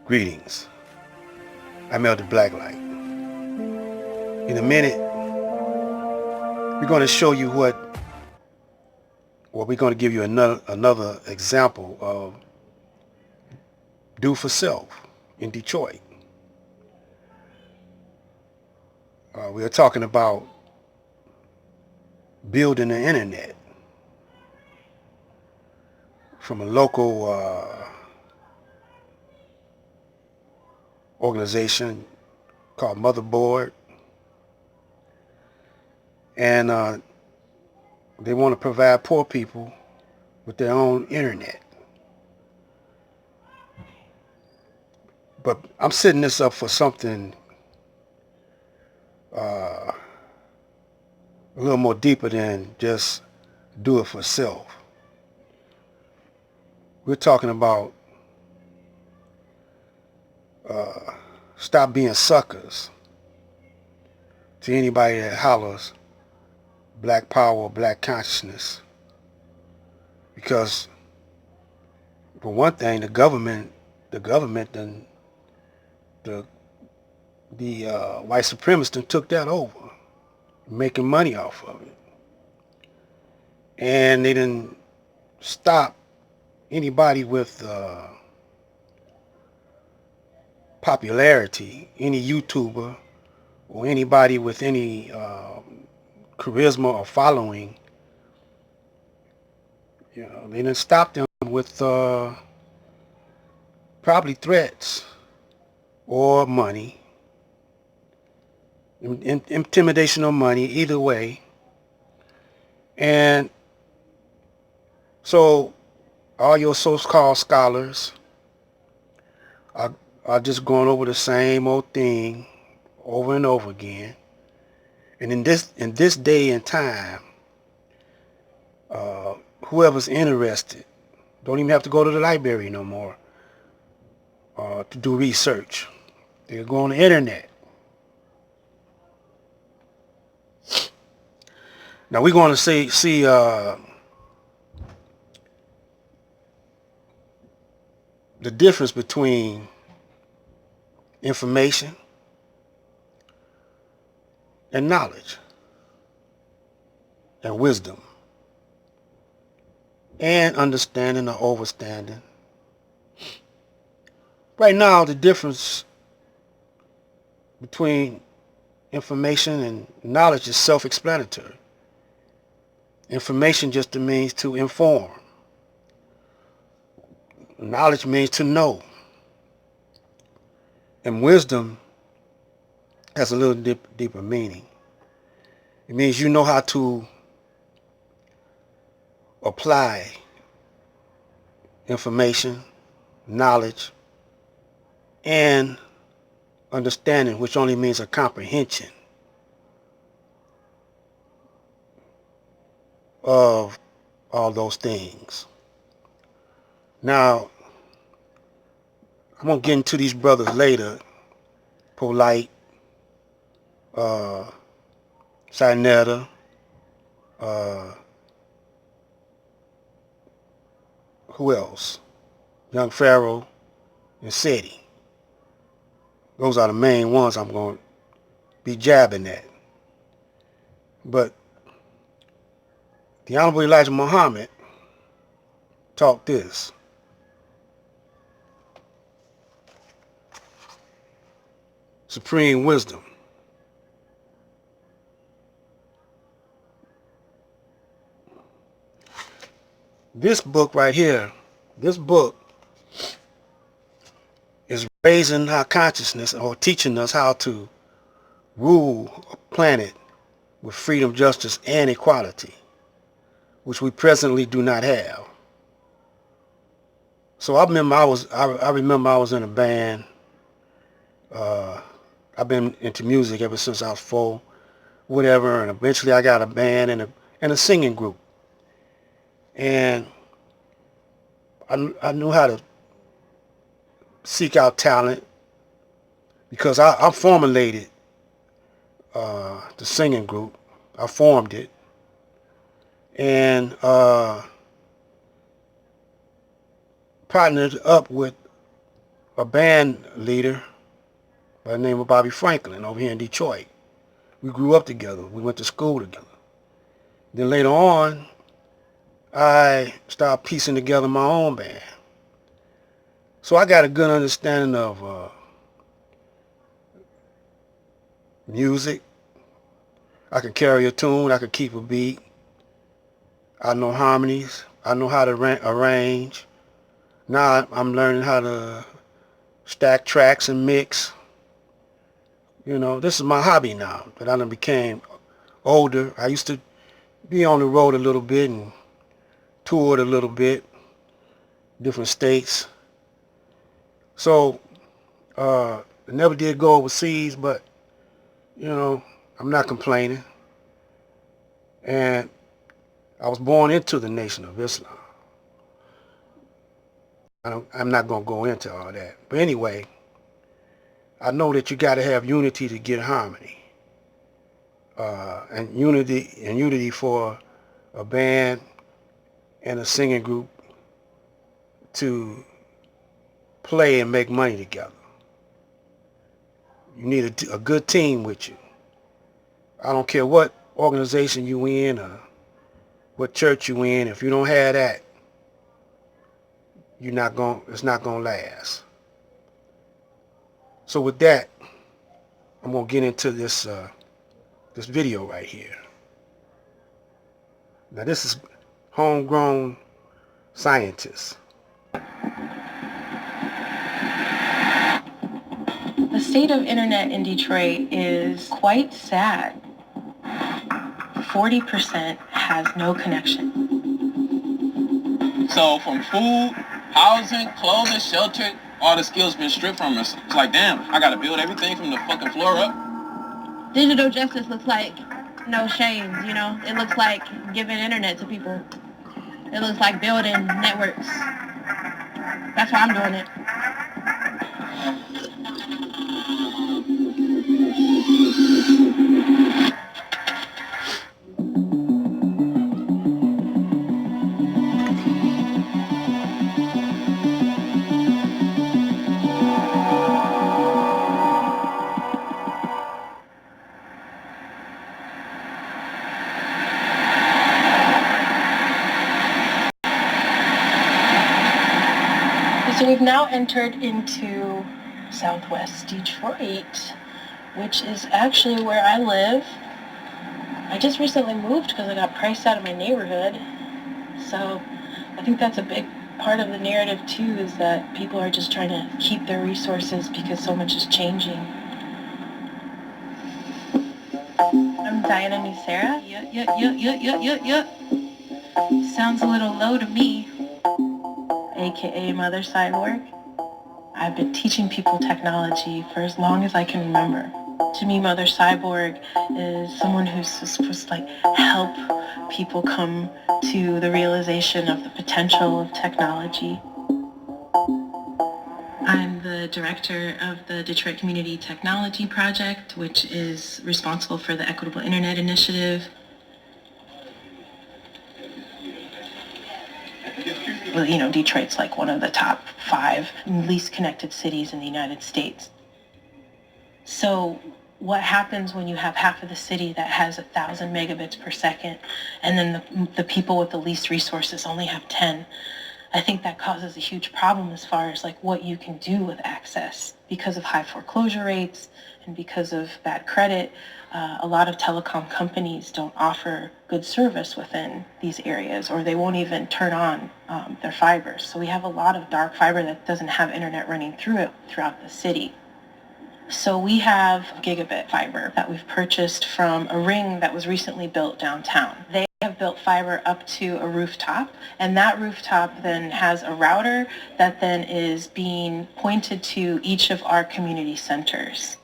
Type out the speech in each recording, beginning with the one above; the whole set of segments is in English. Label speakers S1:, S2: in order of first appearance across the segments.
S1: Greetings. I'm Elder Blacklight. In a minute, we're going to show you we're going to give you another example of do for self in Detroit. We are talking about building the internet from a local organization called Motherboard, and they want to provide poor people with their own internet. But I'm setting this up for something a little more deeper than just do it for self. We're talking about stop being suckers to anybody that hollers black power, black consciousness. Because for one thing, the government and the white supremacists took that over, making money off of it. And they didn't stop anybody with popularity, any YouTuber or anybody with any charisma or following. They didn't stop them with probably threats or money, intimidation or money, either way. And so all your so-called scholars are just going over the same old thing over and over again. And in this day and time, whoever's interested don't even have to go to the library no more to do research. They go on the internet. Now we're going to see the difference between information and knowledge and wisdom and understanding or overstanding. Right now, the difference between information and knowledge is self-explanatory. Information just means to inform. Knowledge means to know. And wisdom has a little deeper meaning. It means you know how to apply information, knowledge, and understanding, which only means a comprehension of all those things. Now, I'm going to get into these brothers later. Polite, Sinetta, who else? Young Pharaoh and Seti. Those are the main ones I'm going to be jabbing at. But the Honorable Elijah Muhammad taught this. Supreme wisdom. This book right here, this book is raising our consciousness or teaching us how to rule a planet with freedom, justice, and equality, which we presently do not have. So I remember I was in a band. I've been into music ever since I was 4, whatever, and eventually I got a band and a singing group. And I knew how to seek out talent because I formulated the singing group. I formed it. And partnered up with a band leader by the name of Bobby Franklin over here in Detroit. We grew up together. We went to school together. Then later on, I started piecing together my own band. So I got a good understanding of music. I can carry a tune. I can keep a beat. I know harmonies. I know how to arrange. Now I'm learning how to stack tracks and mix. You know, this is my hobby now that I done became older. I used to be on the road a little bit and toured a little bit, different states. So I never did go overseas, but you know, I'm not complaining. And I was born into the Nation of Islam. I'm not going to go into all that. But anyway, I know that you got to have unity to get harmony. And unity for a band and a singing group to play and make money together. You need a good team with you. I don't care what organization you in or what church you in. If you don't have that, it's not going to last. So with that, I'm going to get into this video right here. Now this is homegrown scientists.
S2: The state of internet in Detroit is quite sad. 40% has no connection.
S3: So from food, housing, clothing, shelter, all the skills been stripped from us. It's like, damn, I gotta build everything from the fucking floor up.
S2: Digital justice looks like no shame, you know? It looks like giving internet to people. It looks like building networks. That's why I'm doing it. So we've now entered into Southwest Detroit, which is actually where I live. I just recently moved because I got priced out of my neighborhood. So I think that's a big part of the narrative too, is that people are just trying to keep their resources because so much is changing. I'm Diana Nucera. Sounds a little low to me. AKA Mother Cyborg. I've been teaching people technology for as long as I can remember. To me, Mother Cyborg is someone who's supposed to help people come to the realization of the potential of technology. I'm the director of the Detroit Community Technology Project, which is responsible for the Equitable Internet Initiative. Well, you know, Detroit's like one of the top 5 least connected cities in the United States. So what happens when you have half of the city that has 1,000 megabits per second and then the people with the least resources only have 10? I think that causes a huge problem as far as what you can do with access. Because of high foreclosure rates and because of bad credit, a lot of telecom companies don't offer good service within these areas, or they won't even turn on their fibers. So we have a lot of dark fiber that doesn't have internet running through it throughout the city. So we have gigabit fiber that we've purchased from a ring that was recently built downtown. They have built fiber up to a rooftop, and that rooftop then has a router that then is being pointed to each of our community centers.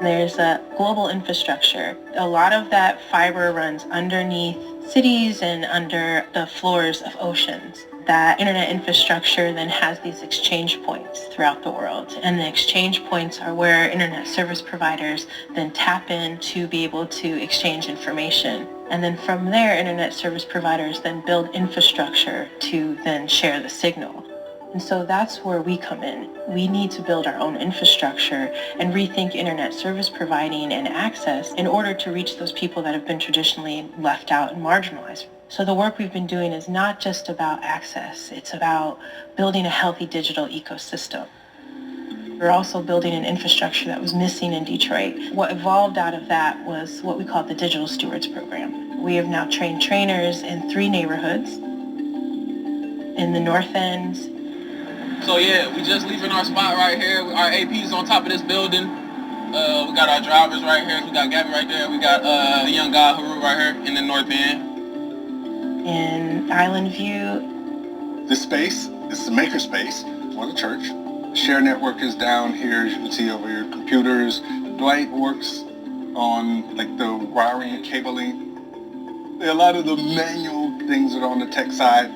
S2: There's a global infrastructure. A lot of that fiber runs underneath cities and under the floors of oceans. That internet infrastructure then has these exchange points throughout the world. And the exchange points are where internet service providers then tap in to be able to exchange information. And then from there, internet service providers then build infrastructure to then share the signal. And so that's where we come in. We need to build our own infrastructure and rethink internet service providing and access in order to reach those people that have been traditionally left out and marginalized. So the work we've been doing is not just about access, it's about building a healthy digital ecosystem. We're also building an infrastructure that was missing in Detroit. What evolved out of that was what we call the Digital Stewards Program. We have now trained trainers in 3 neighborhoods in the North End.
S3: So yeah, we just leaving our spot right here. Our AP's on top of this building. We got our drivers right here. We got Gabby right there. We got the young guy Haru right here in the North End.
S2: In Island View.
S4: This space is the maker space for the church. Share network is down here, as you can see over your computers. Dwight works on like the wiring and cabling. A lot of the manual things that are on the tech side.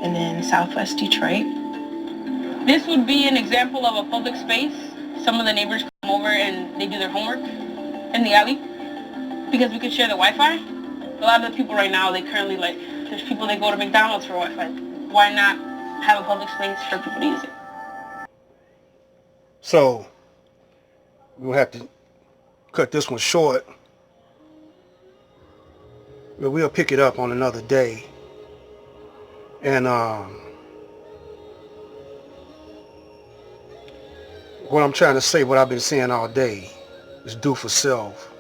S2: And then Southwest Detroit.
S5: This would be an example of a public space. Some of the neighbors come over and they do their homework in the alley because we can share the Wi-Fi. A lot of the people right now, they currently there's people that go to McDonald's for Wi-Fi. Why not have a public space for people to use it?
S1: So we'll have to cut this one short. But we'll pick it up on another day. And what I'm trying to say, what I've been saying all day, is do for self.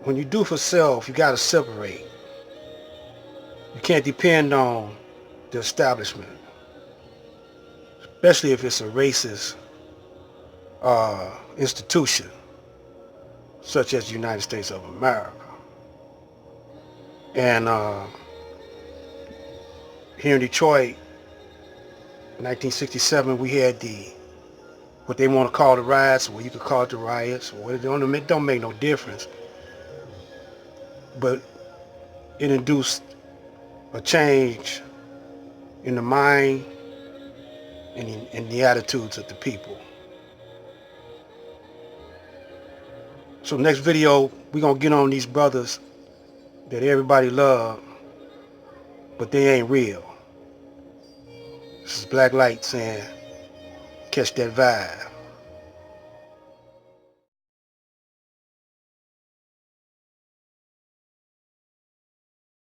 S1: When you do for self, you got to separate. You can't depend on the establishment, especially if it's a racist institution, such as the United States of America. And here in Detroit, in 1967, we had what they want to call the riots, or you could call it the riots, or it don't make no difference. But it induced a change in the mind and in the attitudes of the people. So next video, we're going to get on these brothers that everybody love, but they ain't real. This is Black Light saying, catch that vibe.